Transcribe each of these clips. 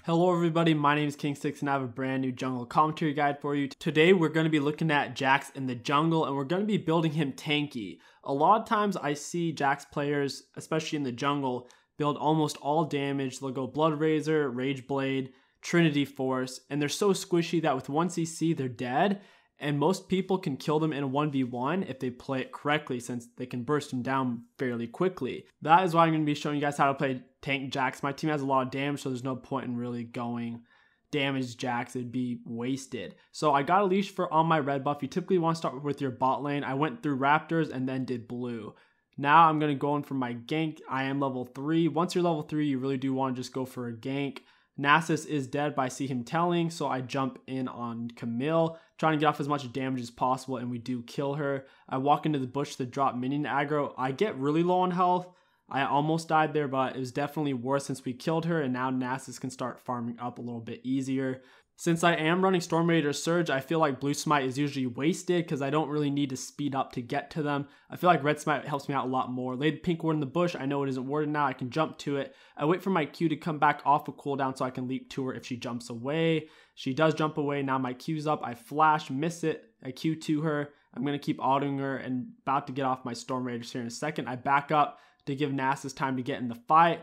Hello everybody, my name is KingStix and I have a brand new jungle commentary guide for you. Today we're going to be looking at Jax in the jungle and we're going to be building him tanky. A lot of times I see Jax players, especially in the jungle, build almost all damage. They'll go Blood Razor, Rage Blade, Trinity Force, and they're so squishy that with 1 CC they're dead. And most people can kill them in a 1v1 if they play it correctly, since they can burst them down fairly quickly. That is why I'm going to be showing you guys how to play tank Jax. My team has a lot of damage, so there's no point in really going damage Jax. It'd be wasted. So I got a leash on my red buff. You typically want to start with your bot lane. I went through Raptors and then did blue. Now I'm going to go in for my gank. I am level 3. Once you're level 3, you really do want to just go for a gank. Nasus is dead, but I see him telling, so I jump in on Camille, trying to get off as much damage as possible, and we do kill her. I walk into the bush to drop minion aggro. I get really low on health. I almost died there, but it was definitely worse since we killed her, and now Nasus can start farming up a little bit easier. Since I am running Storm Raider Surge, I feel like Blue Smite is usually wasted because I don't really need to speed up to get to them. I feel like Red Smite helps me out a lot more. Laid Pink Ward in the bush. I know it isn't warded now. I can jump to it. I wait for my Q to come back off a cooldown so I can leap to her if she jumps away. She does jump away. Now my Q's up. I flash, miss it. I Q to her. I'm going to keep autoing her and about to get off my Storm Raiders here in a second. I back up to give Nasus time to get in the fight.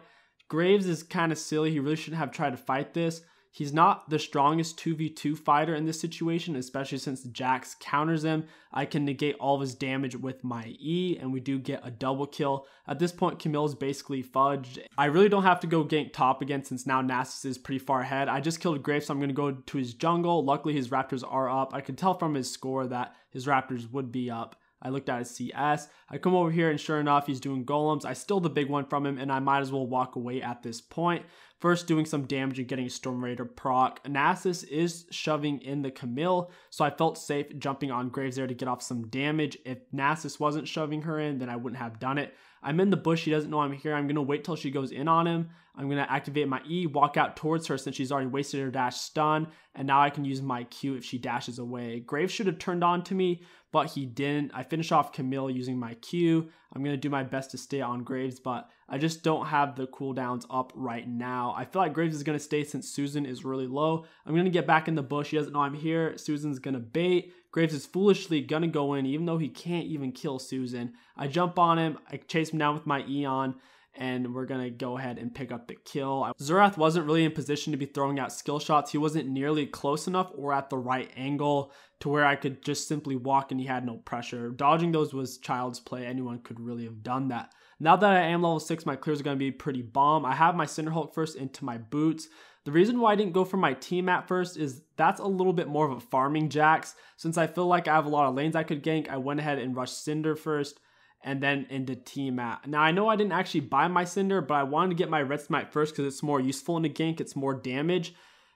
Graves is kind of silly. He really shouldn't have tried to fight this. He's not the strongest 2v2 fighter in this situation, especially since Jax counters him. I can negate all of his damage with my E, and we do get a double kill. At this point, Camille's basically fudged. I really don't have to go gank top again since now Nasus is pretty far ahead. I just killed Graves, so I'm going to go to his jungle. Luckily, his Raptors are up. I could tell from his score that his Raptors would be up. I looked at his CS. I come over here and sure enough, he's doing golems. I steal the big one from him and I might as well walk away at this point. First doing some damage and getting a Storm Raider proc. Nasus is shoving in the Camille, so I felt safe jumping on Graves there to get off some damage. If Nasus wasn't shoving her in, then I wouldn't have done it. I'm in the bush. He doesn't know I'm here. I'm going to wait till she goes in on him. I'm going to activate my E, walk out towards her since she's already wasted her dash stun, and now I can use my Q if she dashes away. Graves should have turned on to me, but he didn't. I finish off Camille using my Q. I'm going to do my best to stay on Graves, but I just don't have the cooldowns up right now. I feel like Graves is going to stay since Susan is really low. I'm going to get back in the bush. He doesn't know I'm here. Susan's going to bait. Graves is foolishly going to go in even though he can't even kill Susan. I jump on him. I chase him down with my Eon. And we're going to go ahead and pick up the kill. Xerath wasn't really in position to be throwing out skill shots. He wasn't nearly close enough or at the right angle to where I could just simply walk and he had no pressure. Dodging those was child's play. Anyone could really have done that. Now that I am level 6, my clears are going to be pretty bomb. I have my Cinderhulk first into my boots. The reason why I didn't go for my team at first is that's a little bit more of a farming Jax. Since I feel like I have a lot of lanes I could gank, I went ahead and rushed Cinder first and then into T-Mat. Now, I know I didn't actually buy my Cinder, but I wanted to get my Red Smite first because it's more useful in a gank. It's more damage.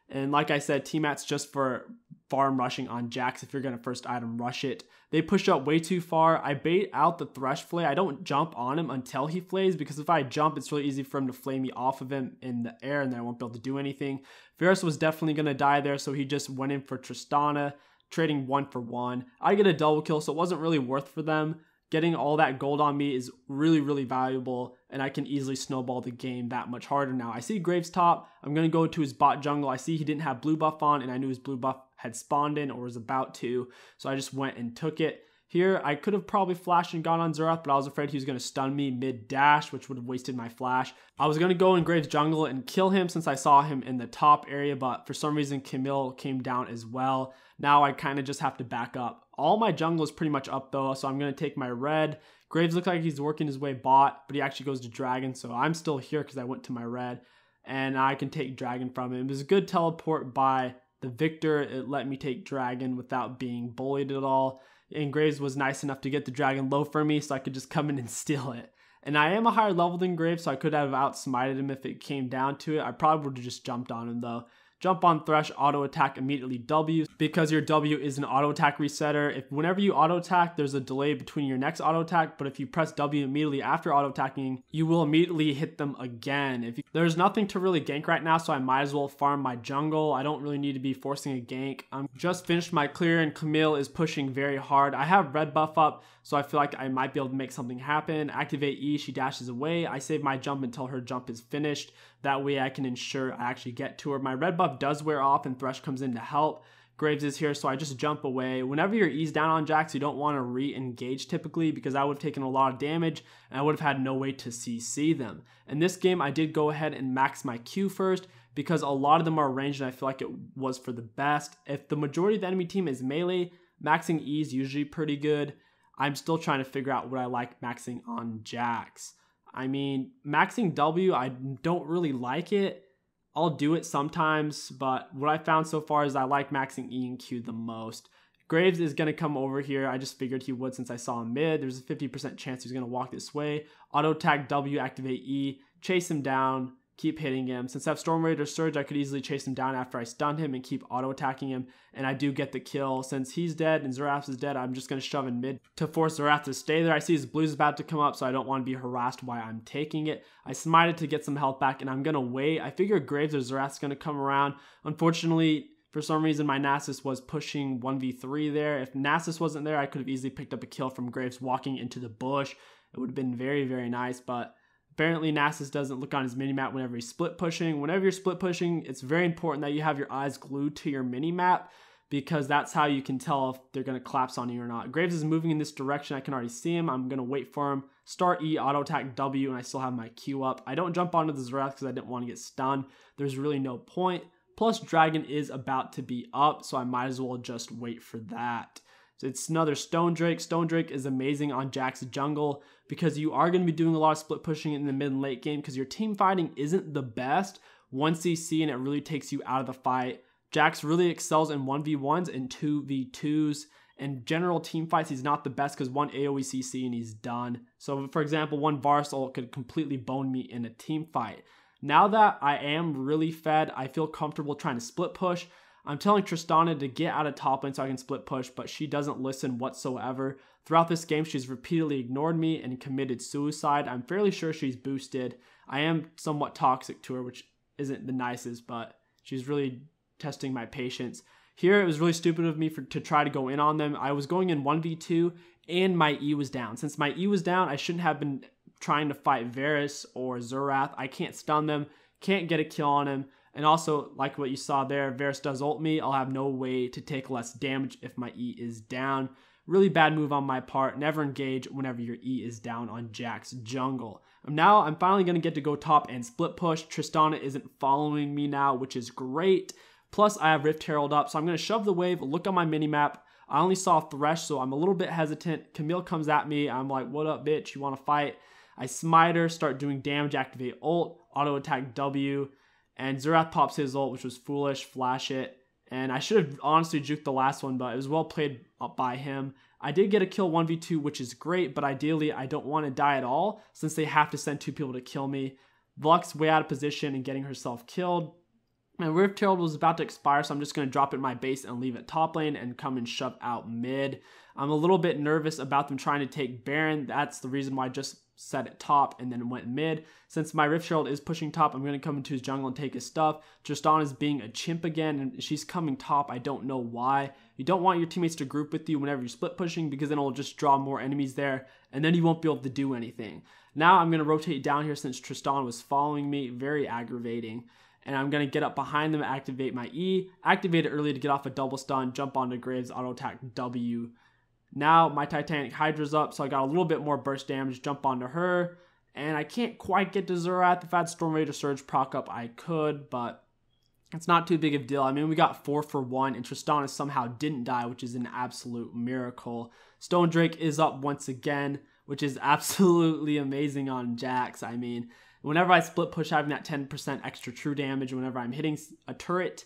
And like I said, T-Mat's just for farm rushing on Jax if you're going to first item rush it. They push up way too far. I bait out the Thresh Flay. I don't jump on him until he flays because if I jump, it's really easy for him to flay me off of him in the air and then I won't be able to do anything. Varus was definitely going to die there, so he just went in for Tristana, trading 1 for 1. I get a double kill, so it wasn't really worth for them. Getting all that gold on me is really, really valuable, and I can easily snowball the game that much harder now. I see Graves top. I'm going to go to his bot jungle. I see he didn't have blue buff on, and I knew his blue buff had spawned in or was about to, so I just went and took it. Here, I could have probably flashed and gone on Xerath, but I was afraid he was going to stun me mid-dash, which would have wasted my flash. I was going to go in Graves' jungle and kill him since I saw him in the top area, but for some reason, Camille came down as well. Now I kind of just have to back up. All my jungle is pretty much up though, so I'm going to take my red. Graves looks like he's working his way bot, but he actually goes to Dragon, so I'm still here because I went to my red. And I can take Dragon from him. It was a good teleport by the Victor. It let me take Dragon without being bullied at all. And Graves was nice enough to get the Dragon low for me, so I could just come in and steal it. And I am a higher level than Graves, so I could have outsmited him if it came down to it. I probably would have just jumped on him though. Jump on Thresh, auto attack immediately W. Because your W is an auto attack resetter, whenever you auto attack, there's a delay between your next auto attack, but if you press W immediately after auto attacking, you will immediately hit them again. There's nothing to really gank right now, so I might as well farm my jungle. I don't really need to be forcing a gank. I'm just finished my clear and Camille is pushing very hard. I have red buff up, so I feel like I might be able to make something happen. Activate E, she dashes away. I save my jump until her jump is finished. That way I can ensure I actually get to her. My red buff does wear off and Thresh comes in to help. Graves is here, so I just jump away. Whenever your E's down on Jax, you don't want to re-engage typically, because I would have taken a lot of damage and I would have had no way to CC them. In this game, I did go ahead and max my Q first, because a lot of them are ranged and I feel like it was for the best. If the majority of the enemy team is melee, maxing E is usually pretty good. I'm still trying to figure out what I like maxing on Jax. I mean, maxing W, I don't really like it. I'll do it sometimes, but what I found so far is I like maxing E and Q the most. Graves is going to come over here. I just figured he would since I saw him mid. There's a 50% chance he's going to walk this way. Auto attack W, activate E, chase him down, keep hitting him. Since I have Storm Raider Surge, I could easily chase him down after I stun him and keep auto attacking him, and I do get the kill. Since he's dead and Xerath is dead, I'm just going to shove in mid to force Xerath to stay there. I see his blues about to come up, so I don't want to be harassed while I'm taking it. I smited to get some health back, and I'm going to wait. I figure Graves or Xerath's going to come around. Unfortunately, for some reason, my Nasus was pushing 1v3 there. If Nasus wasn't there, I could have easily picked up a kill from Graves walking into the bush. It would have been very, very nice, but apparently Nasus doesn't look on his minimap whenever he's split pushing. Whenever you're split pushing, it's very important that you have your eyes glued to your minimap, because that's how you can tell if they're going to collapse on you or not. Graves is moving in this direction. I can already see him. I'm going to wait for him. Start E, auto attack W, and I still have my Q up. I don't jump onto the Xerath because I didn't want to get stunned. There's really no point. Plus, Dragon is about to be up, so I might as well just wait for that. So it's another Stone Drake. Stone Drake is amazing on Jax Jungle because you are going to be doing a lot of split pushing in the mid and late game because your team fighting isn't the best. 1 CC and it really takes you out of the fight. Jax really excels in 1v1s and 2v2s. And general team fights, he's not the best because 1 AoE CC and he's done. So for example, 1 Varus ult could completely bone me in a team fight. Now that I am really fed, I feel comfortable trying to split push. I'm telling Tristana to get out of top lane so I can split push, but she doesn't listen whatsoever. Throughout this game, she's repeatedly ignored me and committed suicide. I'm fairly sure she's boosted. I am somewhat toxic to her, which isn't the nicest, but she's really testing my patience. Here, it was really stupid of me to try to go in on them. I was going in 1v2 and my E was down. Since my E was down, I shouldn't have been trying to fight Varus or Xerath. I can't stun them, can't get a kill on him. And also, like what you saw there, Varus does ult me. I'll have no way to take less damage if my E is down. Really bad move on my part. Never engage whenever your E is down on Jax Jungle. Now, I'm finally going to get to go top and split push. Tristana isn't following me now, which is great. Plus, I have Rift Herald up, so I'm going to shove the wave, look on my minimap. I only saw Thresh, so I'm a little bit hesitant. Camille comes at me. I'm like, what up, bitch? You want to fight? I smite her, start doing damage, activate ult, auto attack W. And Xerath pops his ult, which was foolish, flash it. And I should have honestly juked the last one, but it was well played up by him. I did get a kill 1v2, which is great, but ideally I don't want to die at all since they have to send 2 people to kill me. Vlux way out of position and getting herself killed. My Rift Herald was about to expire, so I'm just going to drop it in my base and leave it top lane and come and shove out mid. I'm a little bit nervous about them trying to take Baron. That's the reason why I just set it top and then went mid. Since my Rift Herald is pushing top, I'm going to come into his jungle and take his stuff. Tristana is being a chimp again, and she's coming top. I don't know why. You don't want your teammates to group with you whenever you're split pushing because then it'll just draw more enemies there, and then you won't be able to do anything. Now I'm going to rotate down here since Tristana was following me. Very aggravating. And I'm going to get up behind them, activate my E, activate it early to get off a double stun, jump onto Graves, auto attack W. Now my Titanic Hydra's up, so I got a little bit more burst damage, jump onto her. And I can't quite get to Xerath. If I had Storm Raider Surge proc up, I could, but it's not too big of a deal. I mean, we got 4 for 1, and Tristana somehow didn't die, which is an absolute miracle. Stone Drake is up once again, which is absolutely amazing on Jax. I mean, whenever I split push, having that 10% extra true damage whenever I'm hitting a turret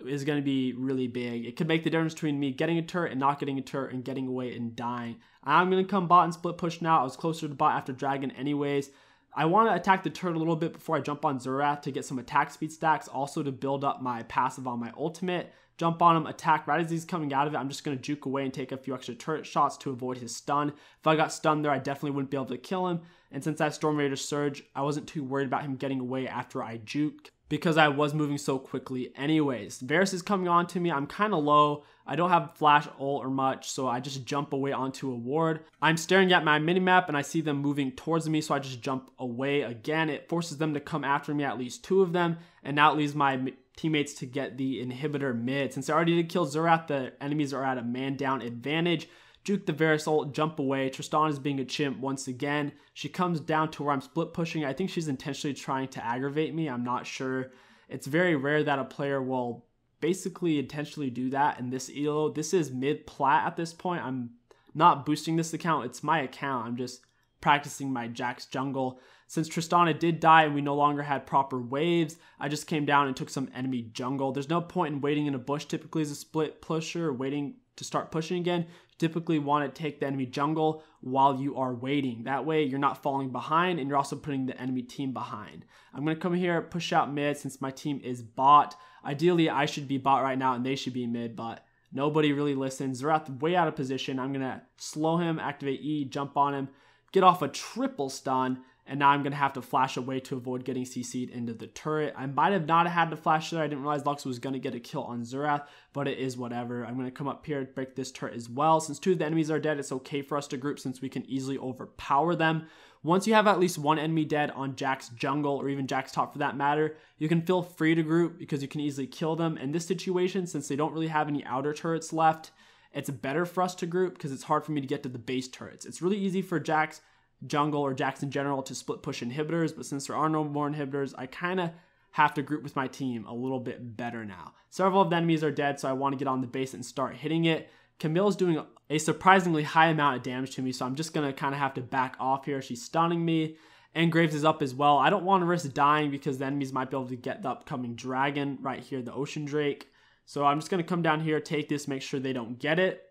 is going to be really big. It could make the difference between me getting a turret and not getting a turret and getting away and dying. I'm going to come bot and split push now. I was closer to bot after Dragon anyways. I want to attack the turret a little bit before I jump on Xerath to get some attack speed stacks, also to build up my passive on my ultimate. Jump on him, attack. Right as he's coming out of it, I'm just going to juke away and take a few extra turret shots to avoid his stun. If I got stunned there, I definitely wouldn't be able to kill him. And since I have Storm Raider Surge, I wasn't too worried about him getting away after I juked. because I was moving so quickly anyways. Varus is coming on to me. I'm kind of low. I don't have flash ult or much, so I just jump away onto a ward. I'm staring at my minimap and I see them moving towards me, so I just jump away again. It forces them to come after me, at least 2 of them, and now it leaves my teammates to get the inhibitor mid. Since I already did kill Xerath, the enemies are at a man down advantage. Juke the Varus ult, jump away. Tristan is being a chimp once again. She comes down to where I'm split pushing. I think she's intentionally trying to aggravate me. I'm not sure. It's very rare that a player will basically intentionally do that in this elo. This is mid plat at this point. I'm not boosting this account. It's my account. I'm just practicing my Jax Jungle. Since Tristana did die and we no longer had proper waves, I just came down and took some enemy jungle. There's no point in waiting in a bush typically as a split pusher, waiting to start pushing again. You typically want to take the enemy jungle while you are waiting. That way you're not falling behind and you're also putting the enemy team behind. I'm going to come here, push out mid since my team is bot. Ideally I should be bot right now and they should be mid, but nobody really listens. Xerath way out of position. I'm going to slow him, activate E, jump on him, get off a triple stun, and now I'm going to have to flash away to avoid getting CC'd into the turret. I might have not had to flash there. I didn't realize Lux was going to get a kill on Xerath, but it is whatever. I'm going to come up here and break this turret as well. Since 2 of the enemies are dead, it's okay for us to group since we can easily overpower them. Once you have at least 1 enemy dead on Jax Jungle, or even Jax Top for that matter, you can feel free to group because you can easily kill them. In this situation, since they don't really have any outer turrets left, it's better for us to group because it's hard for me to get to the base turrets. It's really easy for Jax Jungle or Jax in general to split push inhibitors, but since there are no more inhibitors, I kind of have to group with my team a little bit better now. Several of the enemies are dead, so I want to get on the base and start hitting it. Camille's doing a surprisingly high amount of damage to me, so I'm just going to kind of have to back off here. She's stunning me, and Graves is up as well. I don't want to risk dying because the enemies might be able to get the upcoming dragon right here, the Ocean Drake. So I'm just going to come down here, take this, make sure they don't get it.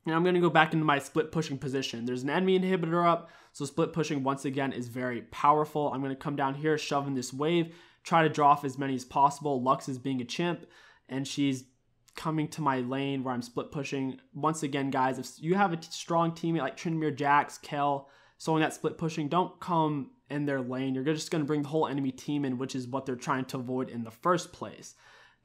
And I'm going to go back into my split pushing position. There's an enemy inhibitor up, so split pushing once again is very powerful. I'm going to come down here, shove in this wave, try to draw off as many as possible. Lux is being a chimp, and she's coming to my lane where I'm split pushing. Once again, guys, if you have a strong teammate like Tryndamere, Jax, Kel, someone that's split pushing, don't come in their lane. You're just going to bring the whole enemy team in, which is what they're trying to avoid in the first place.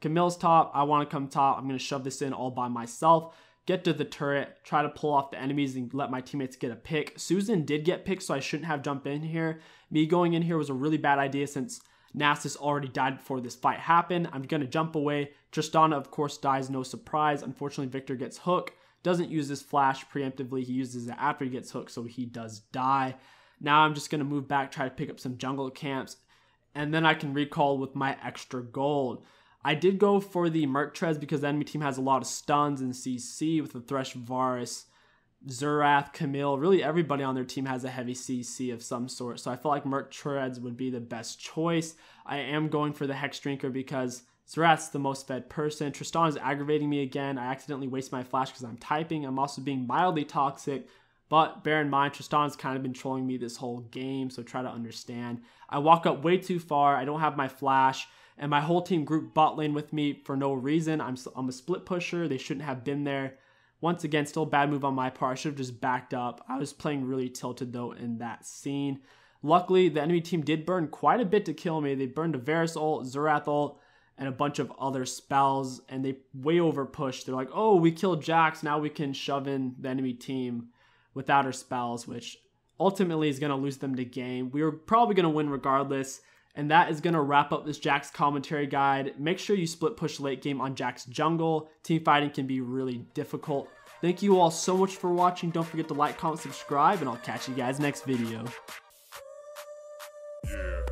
Camille's top. I want to come top. I'm going to shove this in all by myself. Get to the turret, try to pull off the enemies and let my teammates get a pick. Susan did get picked, so I shouldn't have jumped in here. Me going in here was a really bad idea since Nasus already died before this fight happened. I'm going to jump away. Tristana, of course, dies, no surprise. Unfortunately, Victor gets hooked. Doesn't use his flash preemptively. He uses it after he gets hooked, so he does die. Now I'm just going to move back, try to pick up some jungle camps, and then I can recall with my extra gold. I did go for the Merc Treads because the enemy team has a lot of stuns and CC with the Thresh, Varus, Xerath, Camille. Really everybody on their team has a heavy CC of some sort. So I felt like Merc Treads would be the best choice. I am going for the Hex Drinker because Xerath's the most fed person. Tristan is aggravating me again. I accidentally waste my flash because I'm typing. I'm also being mildly toxic. But bear in mind, Tristan's kind of been trolling me this whole game. So try to understand. I walk up way too far. I don't have my flash. And my whole team grouped bot lane with me for no reason. I'm a split pusher. They shouldn't have been there. Once again, still a bad move on my part. I should have just backed up. I was playing really tilted, though, in that scene. Luckily, the enemy team did burn quite a bit to kill me. They burned a Varus ult, Xerath ult, and a bunch of other spells. And they way over pushed. They're like, oh, we killed Jax. Now we can shove in the enemy team without her spells, which ultimately is going to lose them the game. We were probably going to win regardless. And that is going to wrap up this Jax commentary guide. Make sure you split push late game on Jax Jungle. Team fighting can be really difficult. Thank you all so much for watching. Don't forget to like, comment, subscribe, and I'll catch you guys next video. Yeah.